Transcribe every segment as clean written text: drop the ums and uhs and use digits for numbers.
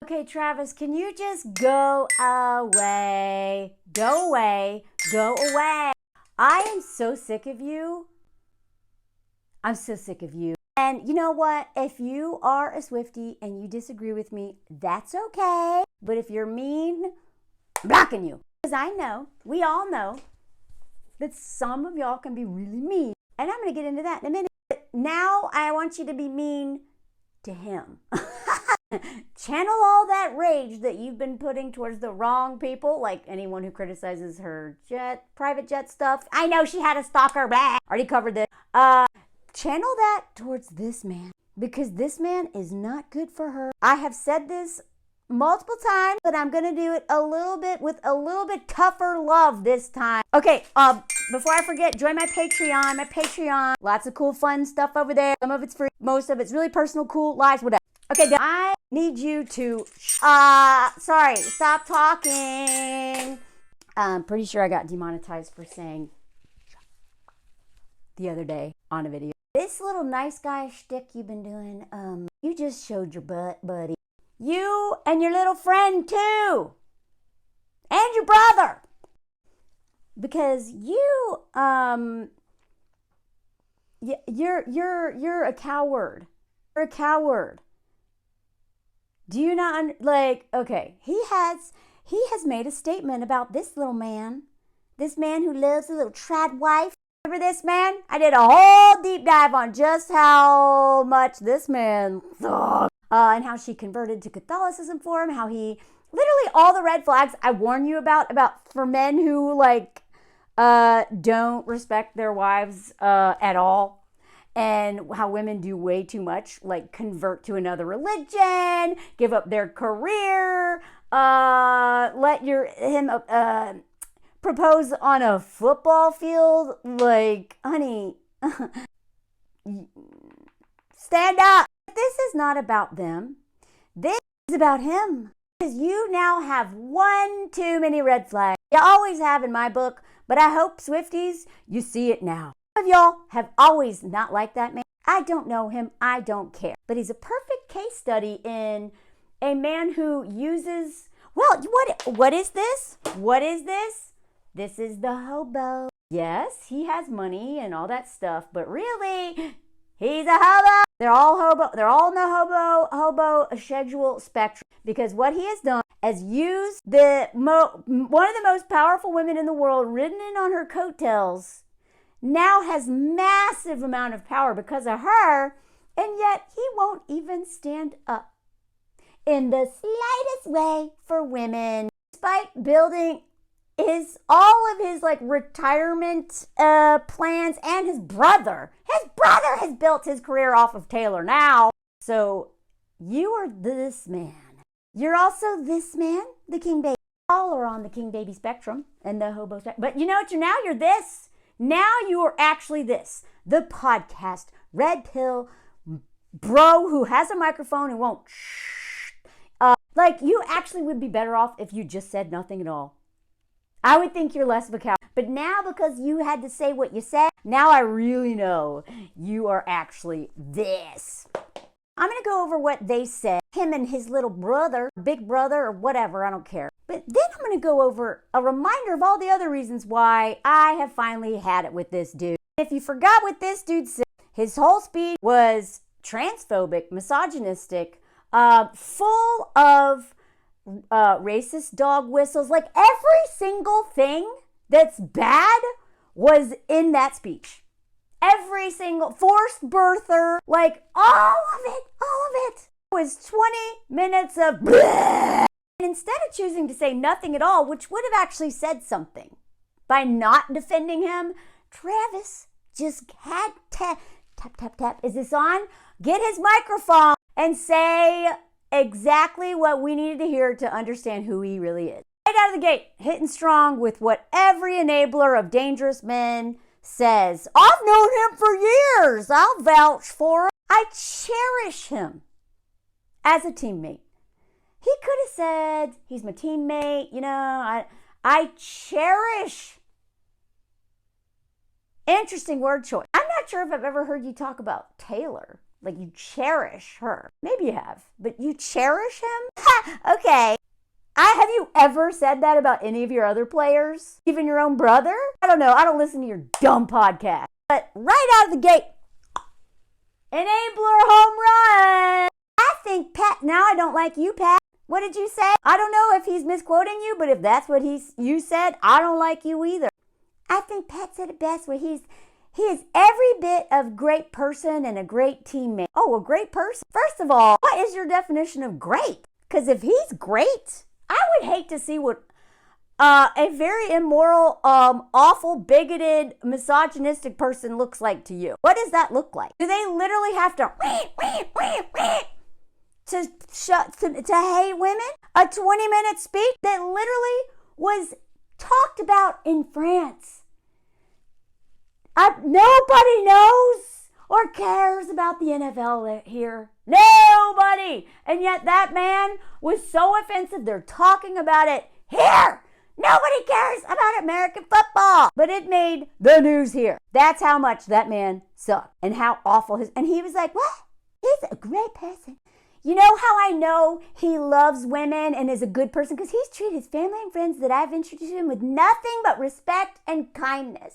Okay, Travis, can you just go away? Go away. Go away. I am so sick of you. I'm so sick of you. And you know what? If you are a Swifty and you disagree with me, that's okay. But if you're mean, I'm blocking you. Because I know, we all know, that some of y'all can be really mean. And I'm going to get into that in a minute. But now I want you to be mean to him. Channel all that rage that you've been putting towards the wrong people, like anyone who criticizes her private jet stuff. I know she had a stalker. Blah. Already covered this. Channel that towards this man, because this man is not good for her. I have said this multiple times, but I'm gonna do it with a little bit tougher love this time. Okay, before I forget, join my Patreon. Lots of cool, fun stuff over there. Some of it's free, most of it's really personal, cool, lives, whatever. Okay, I need you to, stop talking. I'm pretty sure I got demonetized for saying the other day on a video. This little nice guy shtick you've been doing, you just showed your butt, buddy. You and your little friend too. And your brother. Because you, you're a coward. You're a coward. Do you not, okay, he has made a statement about this little man. This man who lives a little trad wife. Remember this man? I did a whole deep dive on just how much this man sucks. And how she converted to Catholicism for him. How he, literally all the red flags I warn you about for men who, don't respect their wives at all. And how women do way too much, like convert to another religion, give up their career, let him propose on a football field. Like, honey, stand up. This is not about them. This is about him. Because you now have one too many red flags. You always have in my book, but I hope, Swifties, you see it now. Some of y'all have always not liked that man. I don't know him. I don't care. But he's a perfect case study in a man who uses, well, what is this? What is this? This is the hobo. Yes, he has money and all that stuff, but really, he's a hobo. They're all hobo. They're all in the hobo-sexual spectrum, because what he has done is used one of the most powerful women in the world, ridden in on her coattails, now has massive amount of power because of her, and yet he won't even stand up in the slightest way for women, despite building all of his retirement plans. And his brother has built his career off of Taylor now. So you are this man. You're also this man, the king baby. All are on the king baby spectrum and the hobo spectrum. But you know what? Now you're this. Now you are actually this. The podcast red pill bro who has a microphone and won't you actually would be better off if you just said nothing at all. I would think you're less of a coward. But now, because you had to say what you said, now I really know you are actually this. I'm going to go over what they said, him and his little brother, big brother, or whatever, I don't care. But then I'm going to go over a reminder of all the other reasons why I have finally had it with this dude. If you forgot what this dude said, his whole speech was transphobic, misogynistic, full of racist dog whistles. Like, every single thing that's bad was in that speech. Every single forced birther, all of it was 20 minutes of bleh. And instead of choosing to say nothing at all, which would have actually said something, by not defending him, Travis just had tap. Is this on? Get his microphone and say exactly what we needed to hear to understand who he really is. Right out of the gate, hitting strong with what every enabler of dangerous men says. I've known him for years. I'll vouch for him. I cherish him as a teammate. He could have said, he's my teammate, I cherish. Interesting word choice. I'm not sure if I've ever heard you talk about Taylor. Like you cherish her. Maybe you have, but you cherish him? Ha, okay. Have you ever said that about any of your other players? Even your own brother? I don't know. I don't listen to your dumb podcast. But right out of the gate, enabler home run. I think Pat, now I don't like you, Pat. What did you say? I don't know if he's misquoting you, but if that's what you said, I don't like you either. I think Pat said it best where he is every bit of great person and a great teammate. Oh, a great person. First of all, what is your definition of great? Because if he's great, I would hate to see what a very immoral, awful, bigoted, misogynistic person looks like to you. What does that look like? Do they literally have to hate women? A 20-minute speech that literally was talked about in France. Nobody knows or cares about the NFL here. Nobody. And yet that man was so offensive. They're talking about it here. Nobody cares about American football. But it made the news here. That's how much that man sucked and how awful and he was like, what? He's a great person. You know how I know he loves women and is a good person? Because he's treated his family and friends that I've introduced him with nothing but respect and kindness.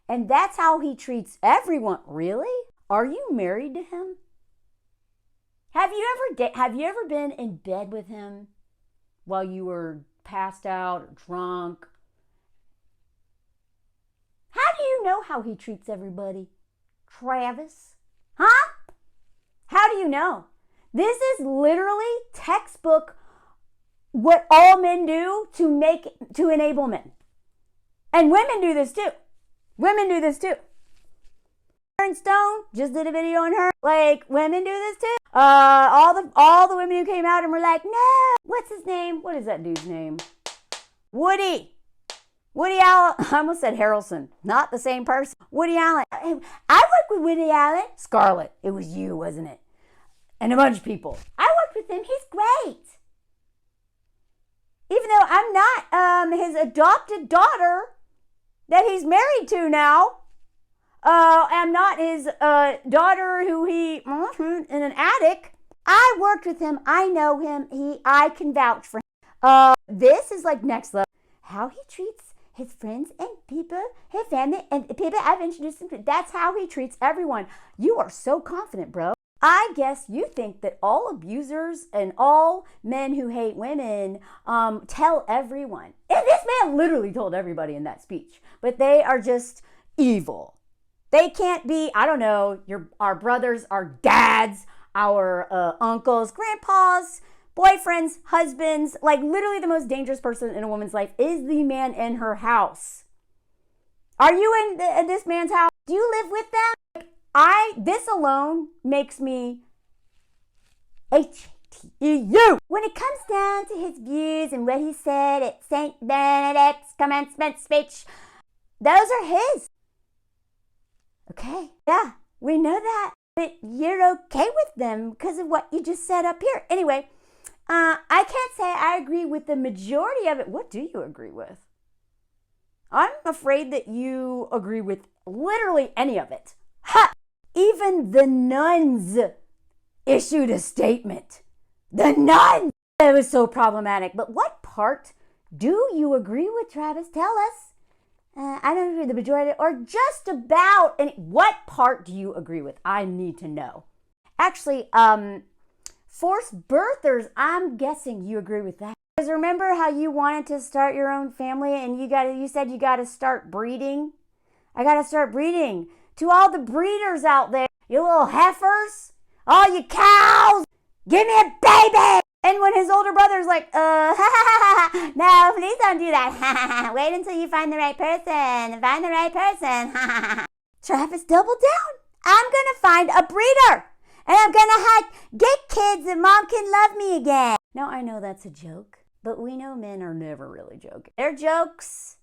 And that's how he treats everyone. Really? Are you married to him? Have you ever been in bed with him while you were passed out or drunk? How do you know how he treats everybody? Travis? Huh? How do you know? This is literally textbook what all men do to enable men. And women do this too. Women do this too. Sharon Stone just did a video on her. Like, women do this too. All the women who came out and were like, no. What's his name? What is that dude's name? Woody Allen. I almost said Harrelson. Not the same person. Woody Allen. I work with Woody Allen. Scarlett. It was you, wasn't it? And a bunch of people. I worked with him. He's great. Even though I'm not his adopted daughter that he's married to now. I'm not his daughter who he in an attic. I worked with him. I know him. I can vouch for him. This is like next level. How he treats his friends and people, his family, and people I've introduced him to. That's how he treats everyone. You are so confident, bro. I guess you think that all abusers and all men who hate women tell everyone. And this man literally told everybody in that speech. But they are just evil. They can't be, I don't know, our brothers, our dads, our uncles, grandpas, boyfriends, husbands. Like literally the most dangerous person in a woman's life is the man in her house. Are you in this man's house? Do you live with them? This alone makes me HTU. When it comes down to his views and what he said at St. Benedict's commencement speech, those are his. Okay, yeah, we know that. But you're okay with them because of what you just said up here. Anyway, I can't say I agree with the majority of it. What do you agree with? I'm afraid that you agree with literally any of it. Ha! Even the nuns issued a statement. The nuns! It was so problematic. But what part do you agree with, Travis? Tell us. I don't agree with the majority, or just about. And what part do you agree with? I need to know. Actually, forced birthers, I'm guessing you agree with that. Because remember how you wanted to start your own family and you said you got to start breeding? I got to start breeding. To all the breeders out there, you little heifers, all you cows, give me a baby. And when his older brother's like, no, please don't do that. Wait until you find the right person. Find the right person. Travis doubled down. I'm going to find a breeder. And I'm going to get kids and mom can love me again. Now, I know that's a joke, but we know men are never really joking. They're jokes,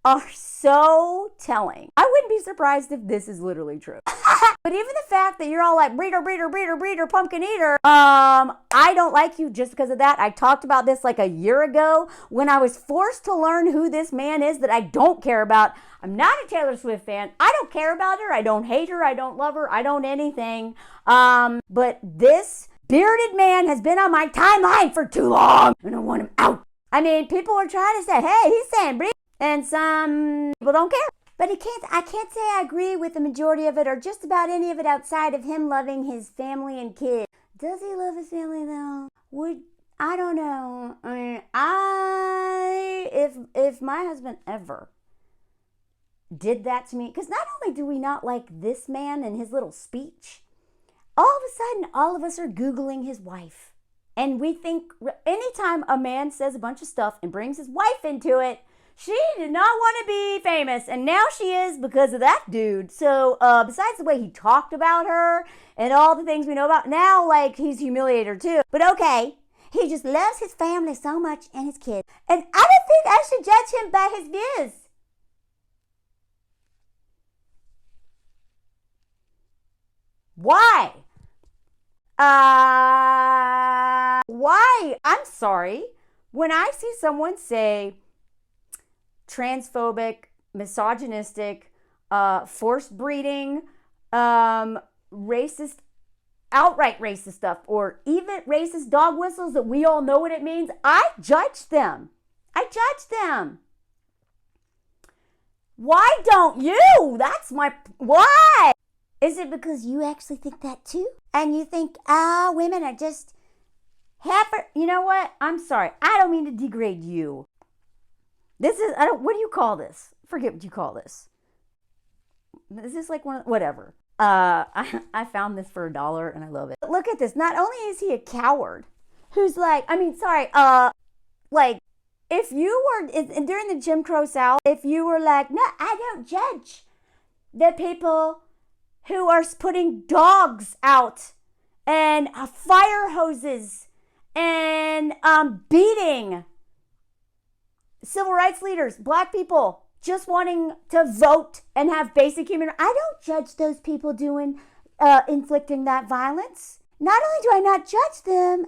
are so telling. I wouldn't be surprised if this is literally true. But even the fact that you're all like, breeder, breeder, breeder, breeder, pumpkin eater, I don't like you just because of that. I talked about this like a year ago when I was forced to learn who this man is that I don't care about. I'm not a Taylor Swift fan. I don't care about her. I don't hate her. I don't love her. I don't anything. But this bearded man has been on my timeline for too long, and I want him out. I mean, people are trying to say, hey, he's saying breeder, and some people don't care. But I can't say I agree with the majority of it or just about any of it outside of him loving his family and kids. Does he love his family though? I don't know. I mean, if my husband ever did that to me, because not only do we not like this man and his little speech, all of a sudden all of us are Googling his wife. And we think anytime a man says a bunch of stuff and brings his wife into it, she did not want to be famous, and now she is because of that dude. So besides the way he talked about her and all the things we know about, now like he's humiliated her too. But okay, he just loves his family so much and his kids. And I don't think I should judge him by his views. Why? Why? I'm sorry. When I see someone say transphobic, misogynistic, forced breeding, racist, outright racist stuff, or even racist dog whistles that we all know what it means, I judge them. Why don't you? That's my, why? Is it because you actually think that too? And you think, women are just you know what? I'm sorry. I don't mean to degrade you. What do you call this? Forget what you call this. Is this like whatever. I found this for $1 and I love it. Look at this. Not only is he a coward who's like, like if you were during the Jim Crow South, if you were like, no, I don't judge the people who are putting dogs out and fire hoses and beating civil rights leaders, black people, just wanting to vote and have basic human. I don't judge those people inflicting that violence. Not only do I not judge them,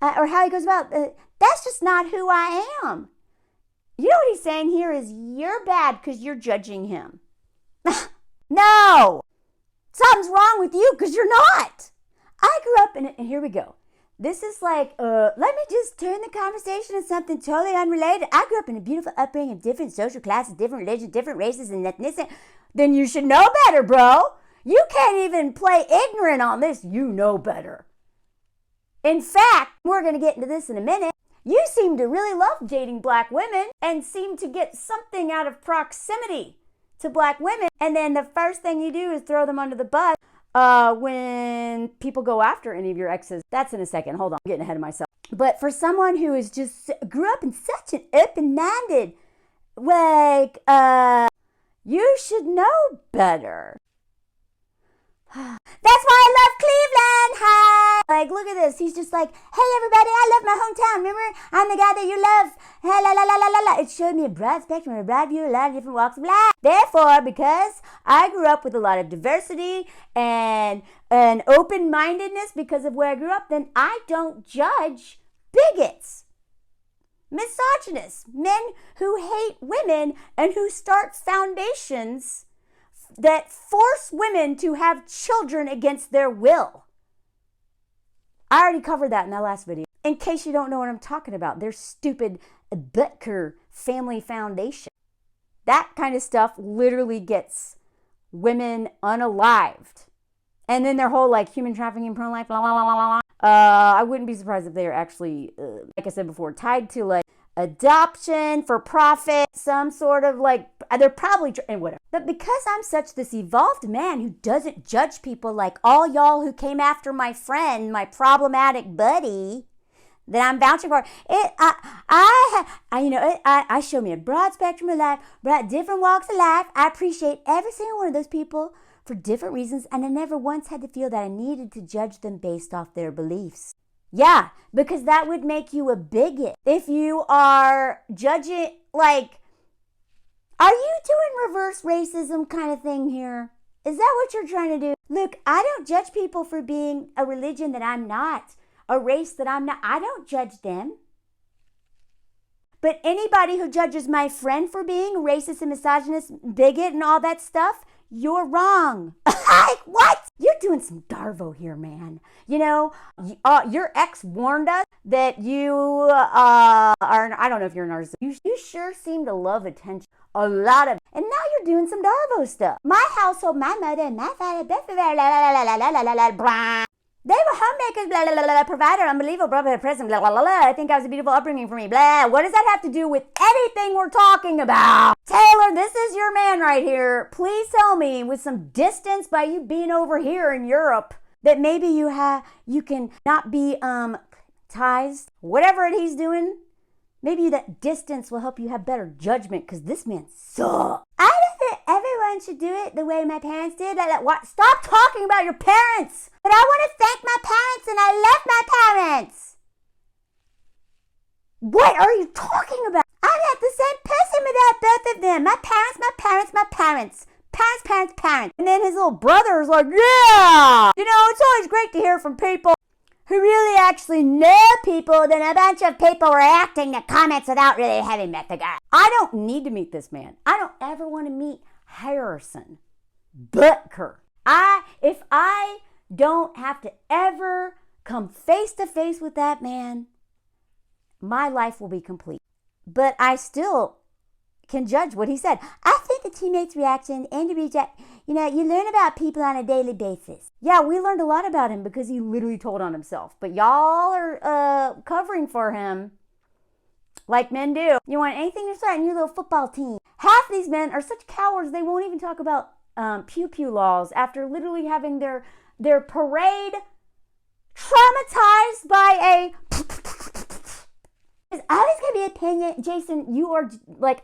or how he goes about, that's just not who I am. You know what he's saying here is you're bad because you're judging him. No, something's wrong with you because you're not. I grew up and here we go. This is like, let me just turn the conversation to something totally unrelated. I grew up in a beautiful upbringing of different social classes, different religions, different races, and ethnicity. Then you should know better, bro. You can't even play ignorant on this. You know better. In fact, we're going to get into this in a minute. You seem to really love dating black women and seem to get something out of proximity to black women. And then the first thing you do is throw them under the bus. When people go after any of your exes. That's in a second. Hold on, I'm getting ahead of myself. But for someone who is just grew up in such an open-minded, like, you should know better. That's why I love Cleveland. Hi. Like, look at this. He's just like, hey, everybody, I love my hometown. Remember, I'm the guy that you love. Hey, la, la, la, la, la, la. It showed me a broad spectrum, a broad view, a lot of different walks of life. Therefore, because I grew up with a lot of diversity and an open-mindedness because of where I grew up, then I don't judge bigots, misogynists, men who hate women and who start foundations that force women to have children against their will. I already covered that in that last video. In case you don't know what I'm talking about, their stupid Butker family foundation. That kind of stuff literally gets women unalived. And then their whole like human trafficking, pro-life, blah, blah, blah, blah, blah. I wouldn't be surprised if they are actually, like I said before, tied to like adoption for profit, some sort of like, they're probably, and whatever. But because I'm such this evolved man who doesn't judge people like all y'all who came after my friend, my problematic buddy, that I'm vouching for, I show me a broad spectrum of life, different walks of life. I appreciate every single one of those people for different reasons, and I never once had to feel that I needed to judge them based off their beliefs. Yeah, because that would make you a bigot. If you are judging, like, Are you doing reverse racism kind of thing here? Is that what you're trying to do? Look, I don't judge people for being a religion that I'm not, a race that I'm not. I don't judge them. But anybody who judges my friend for being racist and misogynist, bigot and all that stuff, you're wrong. Like, what? You're doing some Darvo here, man. You know, your ex warned us that you are, I don't know if you're a narcissist. You sure seem to love attention. A lot of, and now you're doing some Darvo stuff. My household, my mother, and my father, they were homemakers, blah, blah, blah, blah, provider, unbelievable, brother, present, blah, blah, blah, blah. I think I was a beautiful upbringing for me, blah. What does that have to do with anything we're talking about? Taylor, this is your man right here. Please tell me, with some distance by you being over here in Europe, that maybe you can not be ties, whatever it he's doing. Maybe that distance will help you have better judgment, because this man sucks. I don't think everyone should do it the way my parents did. Stop talking about your parents. But I want to thank my parents, and I love my parents. What are you talking about? I'm not the same person without both of them. My parents, my parents, my parents. Parents, parents, parents. And then his little brother is like, yeah! You know, it's always great to hear from people who really actually know people than a bunch of people reacting to comments without really having met the guy. I don't need to meet this man. I don't ever want to meet Harrison Butker. If I don't have to ever come face to face with that man, my life will be complete. But I still can judge what he said. I think the teammate's reaction and the reject, you learn about people on a daily basis. Yeah, we learned a lot about him because he literally told on himself. But y'all are covering for him like men do. You want anything to start in your little football team. Half these men are such cowards, they won't even talk about pew-pew laws after literally having their parade traumatized by a... There's always going to be opinion. Jason, you are,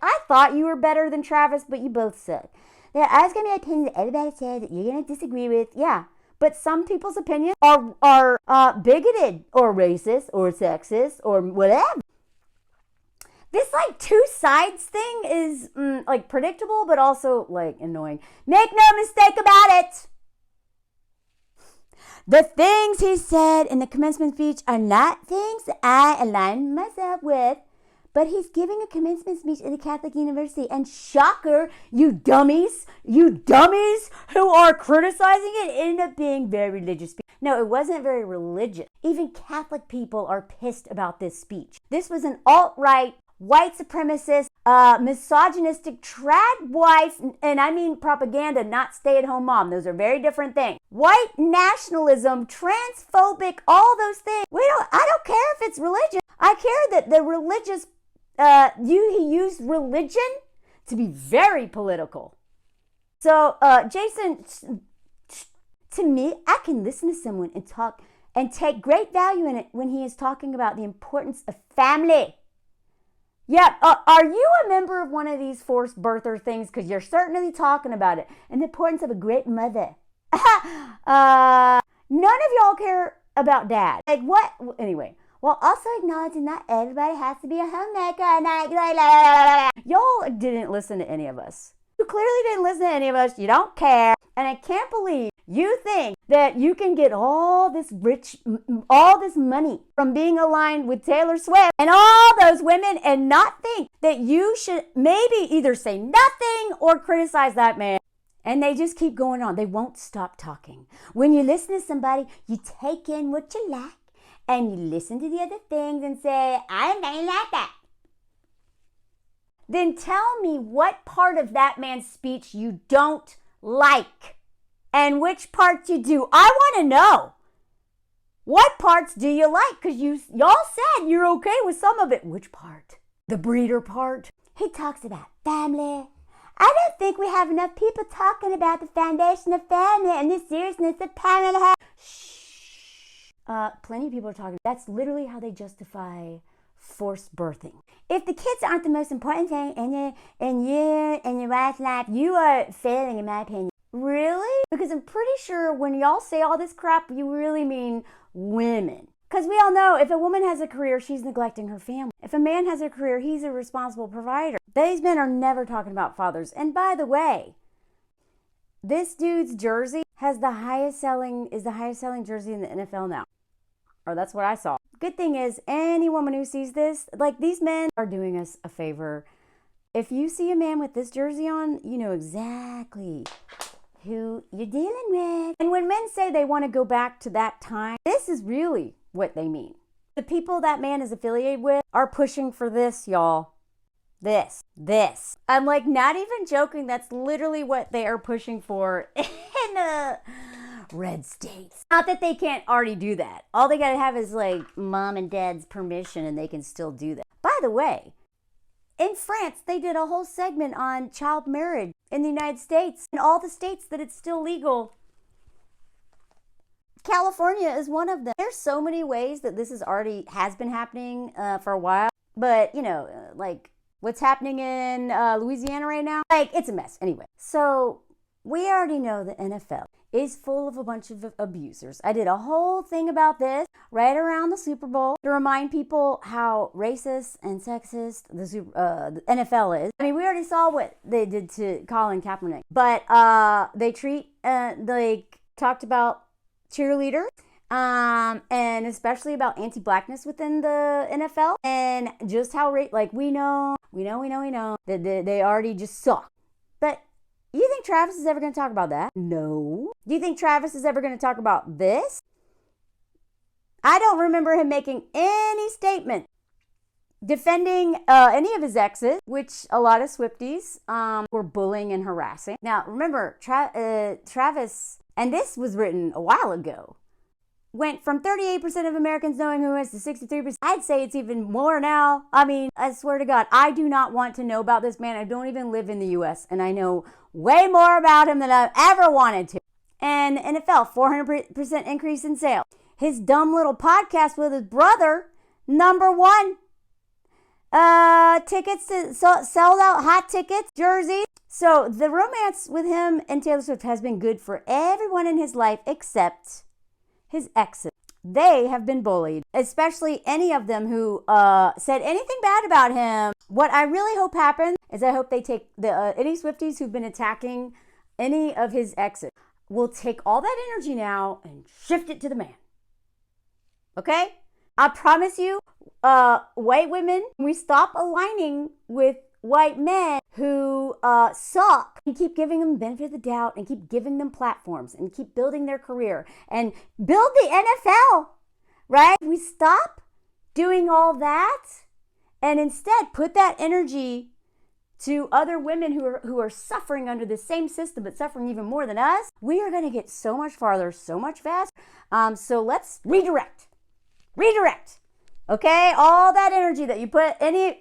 I thought you were better than Travis, but you both suck. There are always going to be opinions that everybody says that you're going to disagree with. Yeah, but some people's opinions are bigoted or racist or sexist or whatever. This, two sides thing is, predictable, but also, annoying. Make no mistake about it. The things he said in the commencement speech are not things that I align myself with, but he's giving a commencement speech at a Catholic university, and shocker, you dummies who are criticizing it, ended up being very religious. No, it wasn't very religious. Even Catholic people are pissed about this speech. This was an alt-right, white supremacist, misogynistic trad wife, and I mean propaganda, not stay-at-home mom. Those are very different things. White nationalism, transphobic, all those things. I don't care if it's religion. I care that the religious, he used religion to be very political. So, Jason, to me, I can listen to someone and talk and take great value in it when he is talking about the importance of family. Yeah, are you a member of one of these forced birther things? Because you're certainly talking about it. And the importance of a great mother. None of y'all care about dad. What? Anyway, while also acknowledging not everybody has to be a homemaker. Y'all didn't listen to any of us. You clearly didn't listen to any of us. You don't care. And I can't believe you think that you can get all this money from being aligned with Taylor Swift and all those women and not think that you should maybe either say nothing or criticize that man. And they just keep going on. They won't stop talking. When you listen to somebody, you take in what you like and you listen to the other things and say, I don't like that. Then tell me what part of that man's speech you don't like. And which parts you do. I want to know. What parts do you like? Because y'all said you're okay with some of it. Which part? The breeder part? He talks about family. I don't think we have enough people talking about the foundation of family and the seriousness of parenthood. Shh. Plenty of people are talking. That's literally how they justify forced birthing. If the kids aren't the most important thing in your wife's life, you are failing, in my opinion. Really? Because I'm pretty sure when y'all say all this crap, you really mean women. Because we all know if a woman has a career, she's neglecting her family. If a man has a career, he's a responsible provider. These men are never talking about fathers. And by the way, this dude's jersey is the highest selling jersey in the NFL now. Or that's what I saw. Good thing is, any woman who sees this, like, these men are doing us a favor. If you see a man with this jersey on, you know exactly who you're dealing with. And when men say they want to go back to that time, this is really what they mean. The people that man is affiliated with are pushing for this, y'all. This. I'm like not even joking. That's literally what they are pushing for in the red states. Not that they can't already do that. All they gotta have is like mom and dad's permission and they can still do that. By the way, in France, they did a whole segment on child marriage in the United States. In all the states that it's still legal, California is one of them. There's so many ways that this has been happening for a while. But, you know, like what's happening in Louisiana right now, like it's a mess. Anyway, so we already know the NFL is full of a bunch of abusers. I did a whole thing about this right around the Super Bowl to remind people how racist and sexist the NFL is. I mean, we already saw what they did to Colin Kaepernick, but they talked about cheerleaders, and especially about anti-blackness within the NFL, and just how we know that they already just suck. But you think Travis is ever going to talk about that? No. Do you think Travis is ever going to talk about this? I don't remember him making any statement defending any of his exes, which a lot of Swifties were bullying and harassing. Now, remember, Travis, and this was written a while ago, went from 38% of Americans knowing who he is to 63%. I'd say it's even more now. I mean, I swear to God, I do not want to know about this man. I don't even live in the U.S., and I know way more about him than I've ever wanted to. And NFL, 400% increase in sales. His dumb little podcast with his brother, #1. Tickets to sold out hot tickets, jerseys. So the romance with him and Taylor Swift has been good for everyone in his life except his exes. They have been bullied, especially any of them who said anything bad about him. What I really hope happens is I hope they take any Swifties who've been attacking any of his exes will take all that energy now and shift it to the man. Okay? I promise you, white women, we stop aligning with white men who suck and keep giving them the benefit of the doubt and keep giving them platforms and keep building their career and build the NFL, right? We stop doing all that and instead put that energy to other women who are suffering under the same system but suffering even more than us. We are going to get so much farther, so much faster. So let's redirect. Okay, all that energy that you put any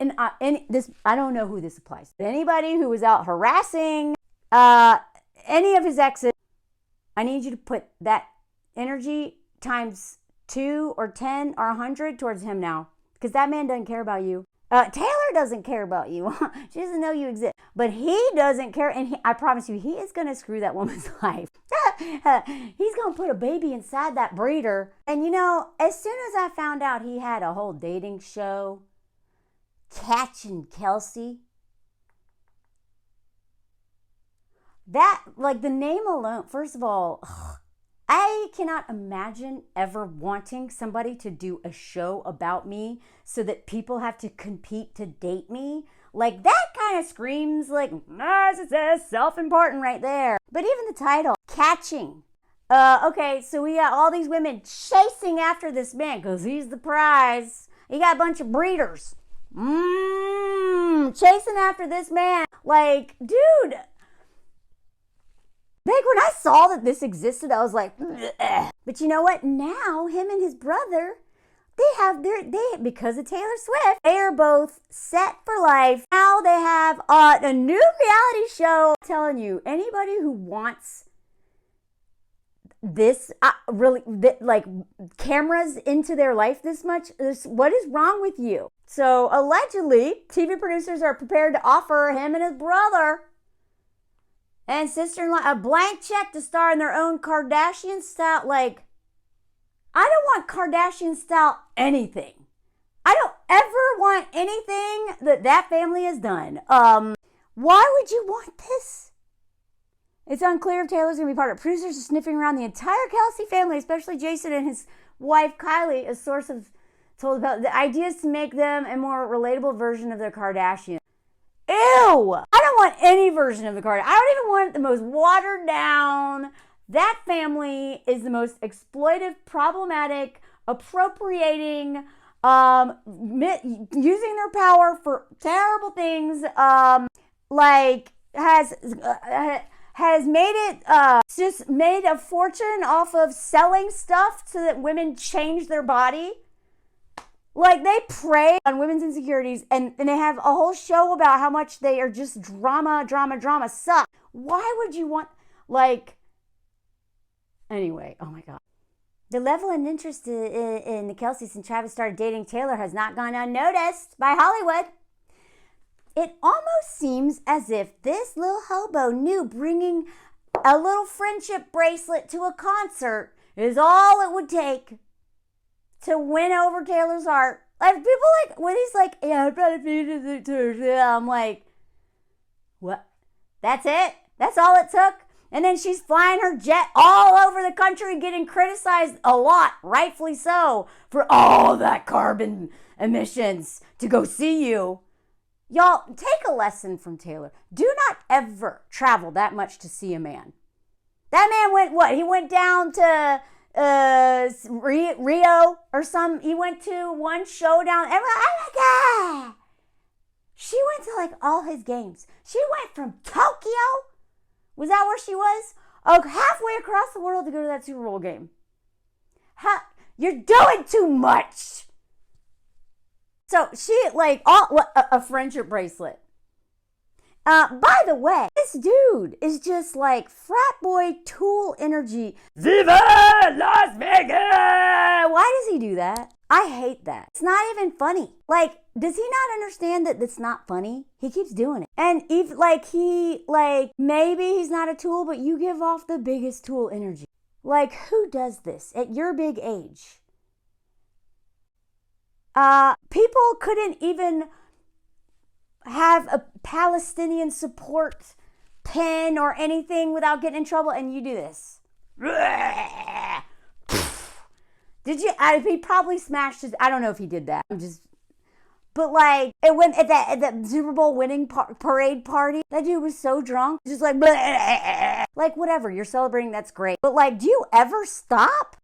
this, I don't know who this applies to. Anybody who was out harassing any of his exes, I need you to put that energy times 2 or 10 or 100 towards him now, because that man doesn't care about you. Taylor doesn't care about you. She doesn't know you exist, but he doesn't care, and I promise you, he is going to screw that woman's life. He's going to put a baby inside that breeder. And you know, as soon as I found out he had a whole dating show, Catching Kelce, that, like, the name alone, first of all, I cannot imagine ever wanting somebody to do a show about me so that people have to compete to date me. Like, that kind of screams like narcissist, self-important right there. But even the title, Catching. Okay, so we got all these women chasing after this man because he's the prize. You got a bunch of breeders. Chasing after this man. Like, dude. Like, when I saw that this existed, I was like, ugh. But you know what? Now, him and his brother, because of Taylor Swift, they are both set for life. Now they have a new reality show. I'm telling you, anybody who wants this, like cameras into their life this much, what is wrong with you? So allegedly, TV producers are prepared to offer him and his brother and sister-in-law a blank check to star in their own Kardashian style. Like, I don't want Kardashian style anything. I don't ever want want anything that family has done. Why would you want this? It's unclear if Taylor's going to be part of it. Producers are sniffing around the entire Kelce family, especially Jason and his wife Kylie, a source of told about the ideas to make them a more relatable version of the Kardashians. Ew! I don't want any version of the Kardashians. I don't even want the most watered down. That family is the most exploitive, problematic, appropriating, using their power for terrible things, has made it, just made a fortune off of selling stuff so that women change their body. Like, they prey on women's insecurities, and they have a whole show about how much they are just drama, suck. Why would you want, anyway, oh my God. The level of interest in the Kelce since Travis started dating Taylor has not gone unnoticed by Hollywood. It almost seems as if this little hobo knew bringing a little friendship bracelet to a concert is all it would take to win over Taylor's heart. Like, people when he's like, yeah, I'm trying to feed it to her. Yeah, I'm like, what? That's it? That's all it took? And then she's flying her jet all over the country, getting criticized a lot, rightfully so, for all that carbon emissions to go see you. Y'all, take a lesson from Taylor. Do not ever travel that much to see a man. That man went, what? He went down to Rio or he went to one showdown. Everyone, oh my God. She went to all his games. She went from Tokyo. Was that where she was? Oh, halfway across the world to go to that Super Bowl game. You're doing too much. So she, a friendship bracelet. By the way, this dude is just frat boy tool energy. Viva Las Vegas! Why does he do that? I hate that. It's not even funny. Does he not understand that it's not funny? He keeps doing it. And if, maybe he's not a tool, but you give off the biggest tool energy. Who does this at your big age? People couldn't even have a Palestinian support pin or anything without getting in trouble, and you do this. Did you? He probably smashed his. I don't know if he did that. But it went at that Super Bowl winning parade party. That dude was so drunk, just whatever. You're celebrating, that's great. But do you ever stop?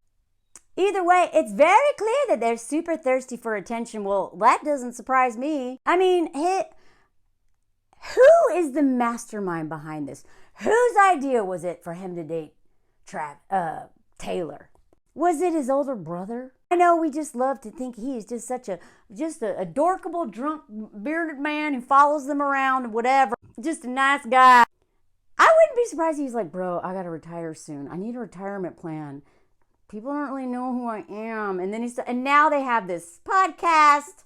Either way, it's very clear that they're super thirsty for attention. Well, that doesn't surprise me. I mean, who is the mastermind behind this? Whose idea was it for him to date Taylor? Was it his older brother? I know we just love to think he is just such a dorkable, drunk, bearded man who follows them around and whatever. Just a nice guy. I wouldn't be surprised if he's like, bro, I gotta retire soon. I need a retirement plan. People don't really know who I am. And then and now they have this podcast.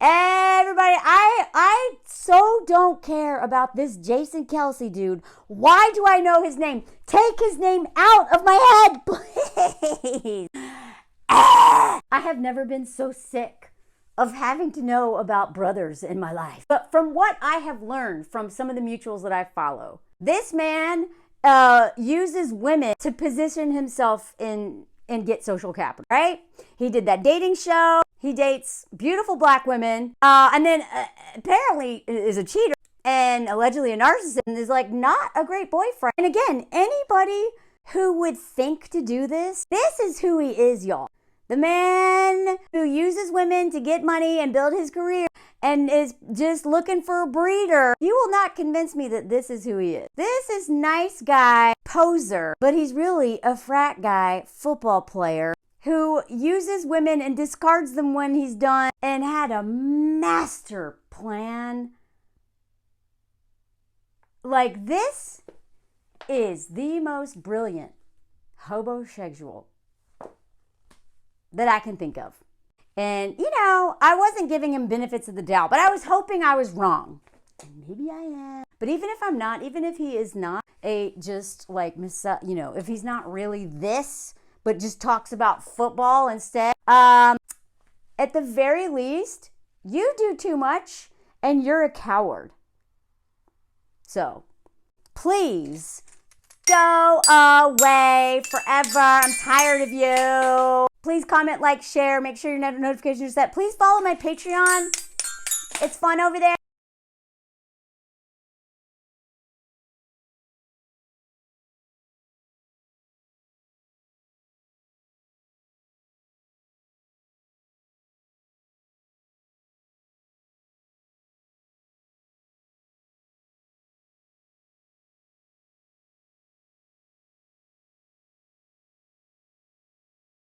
Everybody, I so don't care about this Jason Kelce dude. Why do I know his name? Take his name out of my head, please. I have never been so sick of having to know about brothers in my life. But from what I have learned from some of the mutuals that I follow, this man uses women to position himself and get social capital, right? He did that dating show. He dates beautiful black women, and then apparently is a cheater and allegedly a narcissist and is not a great boyfriend. And again, anybody who would think to do this is who he is, y'all. The man who uses women to get money and build his career and is just looking for a breeder. You will not convince me that this is who he is. This is nice guy, poser, but he's really a frat guy, football player who uses women and discards them when he's done and had a master plan. This is the most brilliant hobosexual that I can think of. And, I wasn't giving him benefits of the doubt, but I was hoping I was wrong. And maybe I am. But even if I'm not, even if he is not if he's not really this, but just talks about football instead, at the very least, You do too much, and you're a coward. So, please go away forever. I'm tired of you. Please comment, like, share. Make sure your notifications are set. Please follow my Patreon. It's fun over there.